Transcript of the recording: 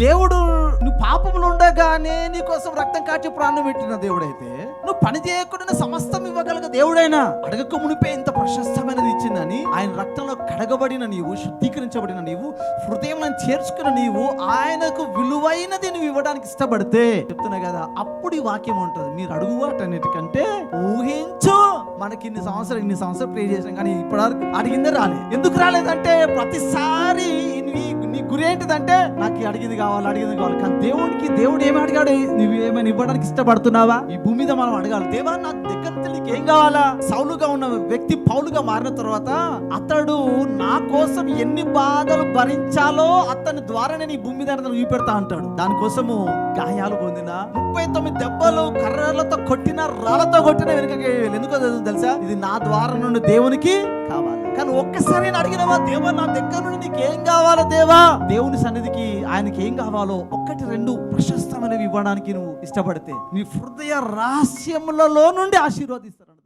దేవుడు నువ్వు పాపంలో ఉండగానే నీ కోసం రక్తం కాచి ప్రాణం పెట్టిన దేవుడైతే, నువ్వు పని చేయకుండా సమస్తం ఇవ్వగలిగే దేవుడైనా అడగక మునిపే ఇంత ప్రశస్తమైనది ఇచ్చిందని, ఆయన రక్తంలో కడగబడిన నీవు, శుద్ధీకరించబడిన నీవు, హృదయం చేర్చుకున్న నీవు, ఆయనకు విలువైనది నువ్వు ఇవ్వడానికి ఇష్టపడితే, చెప్తున్నా కదా, అప్పుడు ఈ వాక్యం ఉంటుంది, మీరు అడుగు వాటన్నిటికంటే ఊహించు. మనకి ఇన్ని సంవత్సరాలు ప్రే చేసాం కానీ ఇప్పటివరకు అడిగిందే రాలేదు. ఎందుకు రాలేదంటే ప్రతిసారి నీ గురి ఏంటిదంటే నాకు అడిగింది కావాలి. కానీ దేవుడు ఏమి అడిగాడు? నువ్వు ఏమైనా ఇవ్వడానికి ఇష్టపడుతున్నావా? ఈ భూమి మీద మనం అడగాలి, దేవా నా దగ్గర నీకు ఏం కావాలా? సౌలుగా ఉన్న వ్యక్తి పౌలుగా మారిన తర్వాత అతడు నా కోసం ఎన్ని బాధలు భరించాలో అతని ద్వారా నేను ఈ భూమి మీద చూపెడతా అంటాడు. దానికోసము గాయాలు పొందిన 39 దెబ్బలు, కర్రలతో కొట్టిన, రాళ్లతో కొట్టిన వెనుకకి ఎందుకో తెలుసా? ఇది నా ద్వారా నుండి దేవునికి కావాలి. కానీ ఒక్కసారి అడిగినవా, దేవా నా దగ్గర నుండి నీకేం కావాలో? దేవా దేవుని సన్నిధికి ఆయనకి ఏం కావాలో 1-2 ప్రశస్తమైనవి ఇవ్వడానికి నువ్వు ఇష్టపడితే నీ హృదయ రహస్యములలో నుండి ఆశీర్వాదిస్తాడు.